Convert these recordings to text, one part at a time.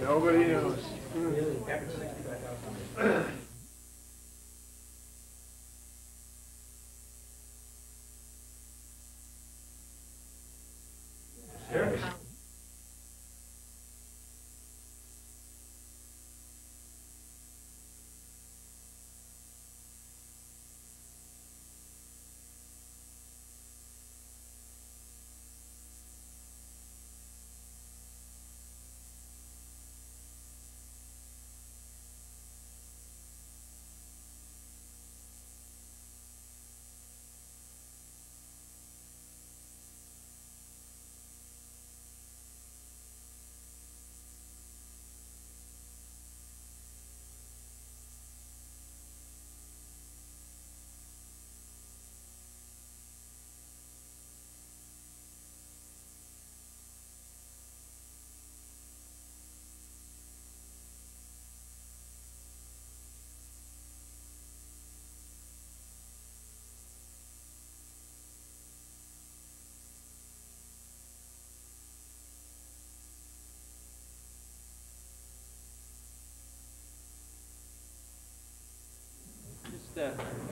Nobody knows. Sure.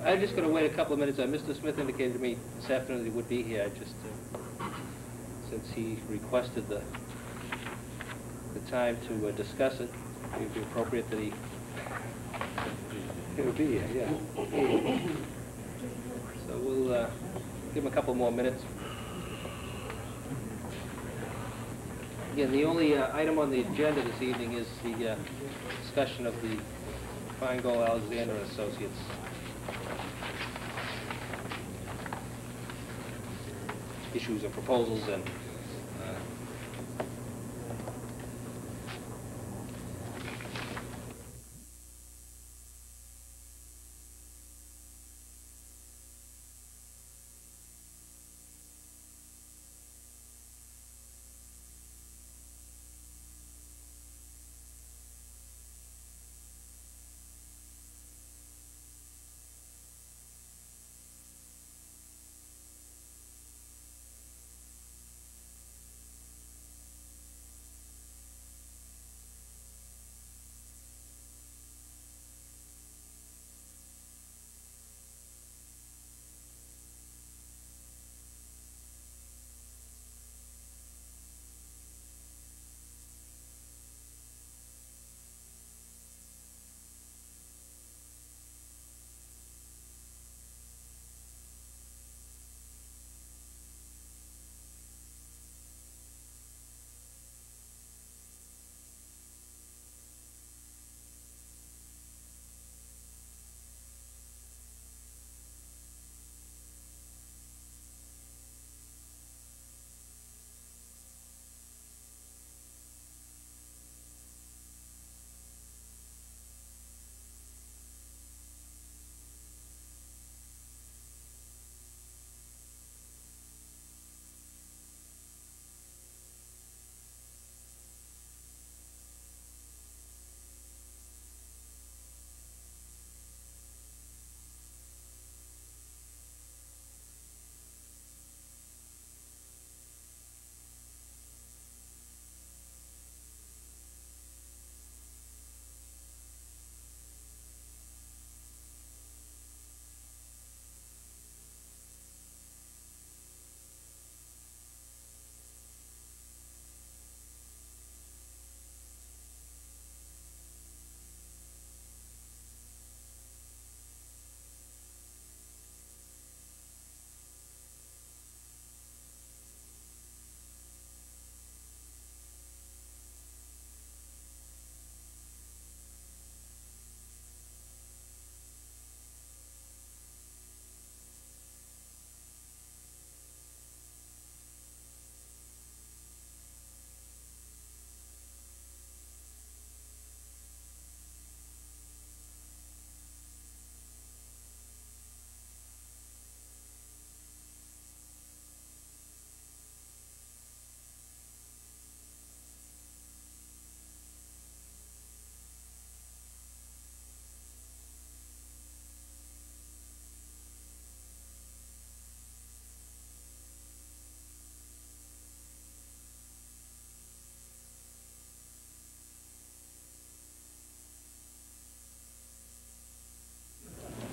I'm just going to wait a couple of minutes. Mr. Smith indicated to me this afternoon that he would be here. I just, since he requested the time to discuss it, it would be appropriate that he would be here, yeah. So we'll give him a couple more minutes. Again, the only item on the agenda this evening is the discussion of the Feingold Alexander and Associates issues and proposals and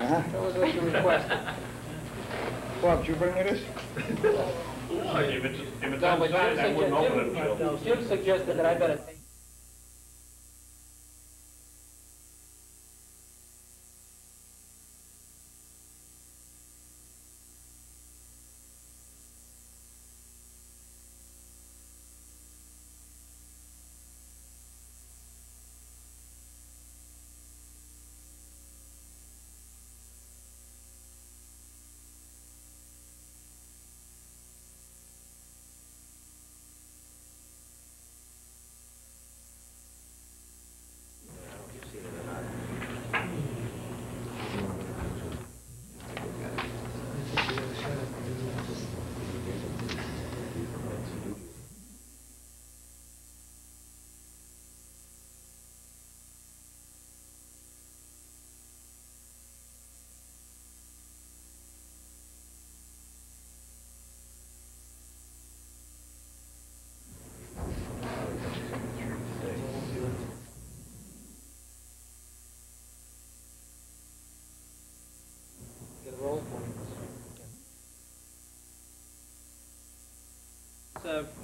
That was what you requested. Bob, did you bring me this? No, if it's No, but unsigned, I wouldn't open it, Joe. Jim suggested that I better take.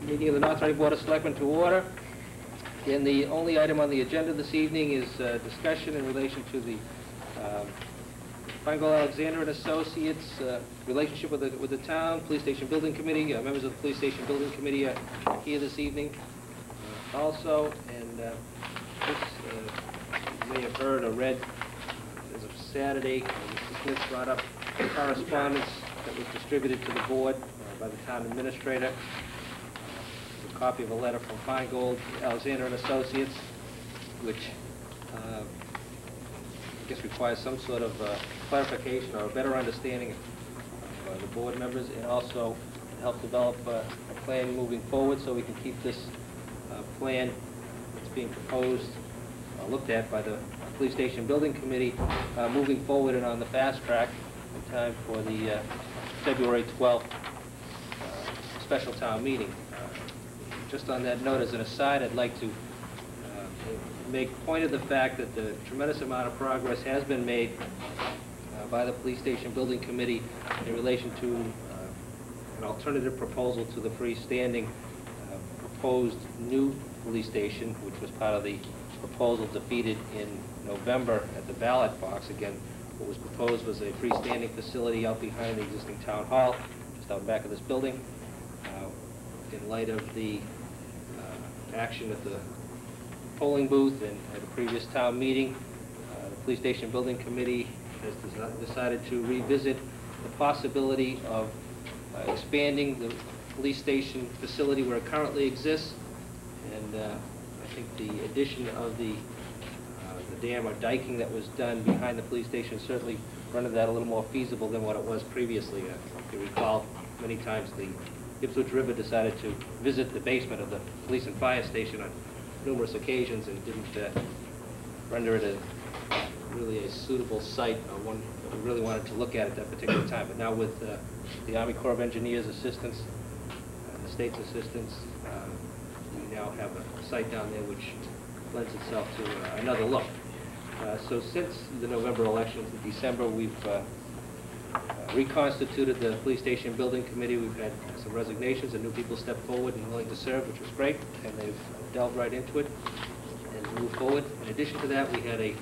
Meeting of the North Reading Board of Selectmen to order. And the only item on the agenda this evening is discussion in relation to the Feingold Alexander and Associates relationship with the town, Police Station Building Committee. Members of the Police Station Building Committee are here this evening also. And this, you may have heard or read, as of Saturday, Mr. Smith brought up correspondence that was distributed to the board by the town administrator. A copy of a letter from Feingold Alexander and Associates, which I guess requires some sort of clarification or a better understanding of the board members, and also help develop a plan moving forward so we can keep this plan that's being proposed, looked at by the Police Station Building Committee, moving forward and on the fast track in time for the February 12th special town meeting. Just on that note, as an aside, I'd like to make point of the fact that the tremendous amount of progress has been made by the Police Station Building Committee in relation to an alternative proposal to the freestanding proposed new police station, which was part of the proposal defeated in November at the ballot box. Again, what was proposed was a freestanding facility out behind the existing town hall, just out back of this building. In light of the action at the polling booth and at a previous town meeting, the Police Station Building Committee has decided to revisit the possibility of expanding the police station facility where it currently exists. And I think the addition of the dam or diking that was done behind the police station certainly rendered that a little more feasible than what it was previously. If you recall, many times the Ipswich River decided to visit the basement of the police and fire station on numerous occasions and didn't render it really a suitable site, one that we really wanted to look at that particular time. But now with the Army Corps of Engineers assistance, the state's assistance, we now have a site down there which lends itself to another look. So since the November elections in December, we've reconstituted the Police Station Building Committee. We've had some resignations and new people stepped forward and willing to serve, which was great, and they've delved right into it and moved forward. In addition to that, we had a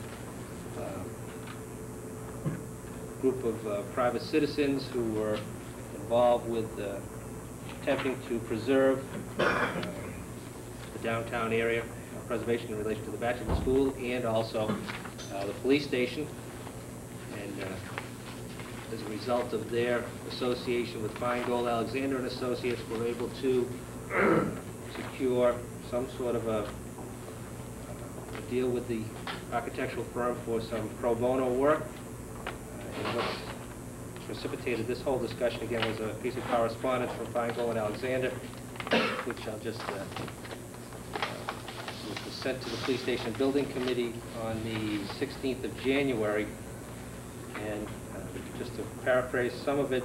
group of private citizens who were involved with attempting to preserve the downtown area preservation in relation to the Bachelor School and also the police station. And as a result of their association with Feingold Alexander and Associates, we're able to secure some sort of a deal with the architectural firm for some pro bono work. And what's precipitated this whole discussion, again, was a piece of correspondence from Feingold and Alexander, which I'll just was sent to the Police Station Building Committee on the 16th of January. And just to paraphrase some of it,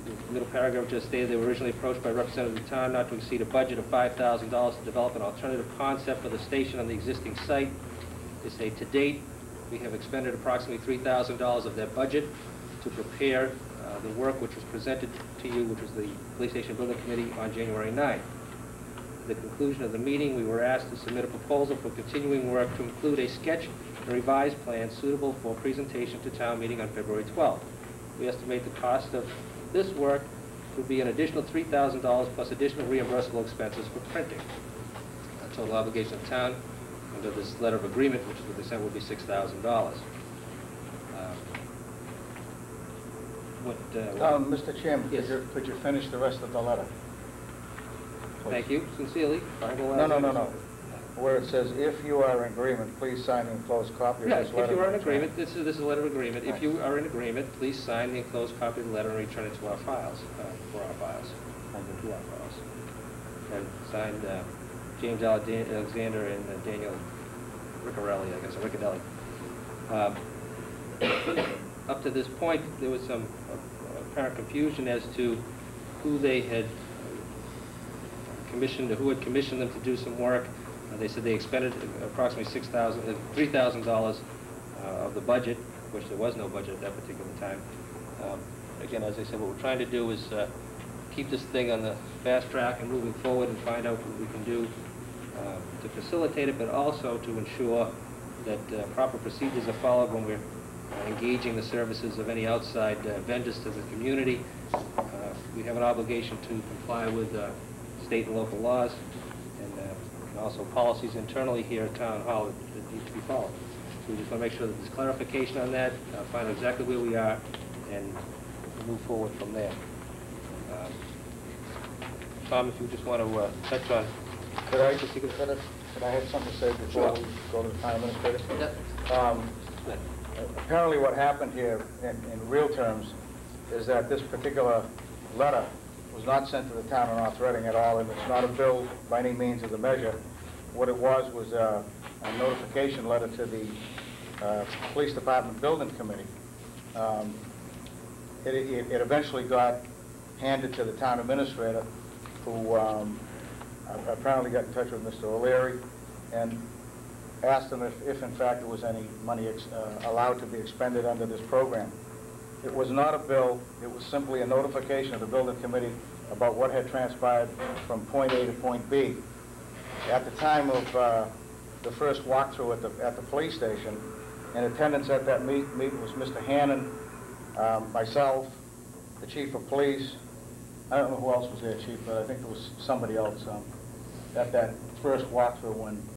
the middle paragraph just stated they were originally approached by representatives of the town not to exceed a budget of $5,000 to develop an alternative concept for the station on the existing site. They say, to date, We have expended approximately $3,000 of that budget to prepare the work which was presented to you, which was the Police Station Building Committee on January 9th. At the conclusion of the meeting, we were asked to submit a proposal for continuing work to include a sketch and revised plan suitable for presentation to town meeting on February 12th. We estimate the cost of this work would be an additional $3,000 plus additional reimbursable expenses for printing. The total obligation of town under this letter of agreement, which is what they said, would be $6,000. Mr. Chairman, Yes. could you finish the rest of the letter? Thank you, sincerely. No. Where it says, if you are in agreement, please sign the enclosed copy of Yes, this letter. if you are in and return it. agreement, this is a letter of agreement. If Right. you are in agreement, please sign the enclosed copy of the letter and return it to our files, for our files, Thank you. to our files. And signed James Alexander and Daniel Riccarelli, I guess, or Riccadelli. Up to this point, there was some apparent confusion as to who they had commissioned, or who had commissioned them to do some work. They said they expended approximately $3,000 of the budget, which there was no budget at that particular time. Again, as I said, what we're trying to do is keep this thing on the fast track and moving forward and find out what we can do to facilitate it, but also to ensure that proper procedures are followed when we're engaging the services of any outside vendors to the community. We have an obligation to comply with state and local laws and also policies internally here at Town Hall that need to be followed. So we just want to make sure that there's clarification on that, find out exactly where we are, and move forward from there. Tom, if you just want to touch on... Could I have something to say before we go to the town administrator? Yep. Apparently what happened here in real terms is that this particular letter was not sent to the town of North Reading at all, and it's not a bill by any means of the measure. What it was a notification letter to the Police Department Building Committee. It eventually got handed to the town administrator, who apparently got in touch with Mr. O'Leary and asked him if in fact there was any money allowed to be expended under this program. It was not a bill, it was simply a notification of the building committee about what had transpired from point A to point B. At the time of the first walkthrough at the police station, in attendance at that meeting was Mr. Hannon, myself, the chief of police. I don't know who else was there, chief, but I think there was somebody else at that first walkthrough when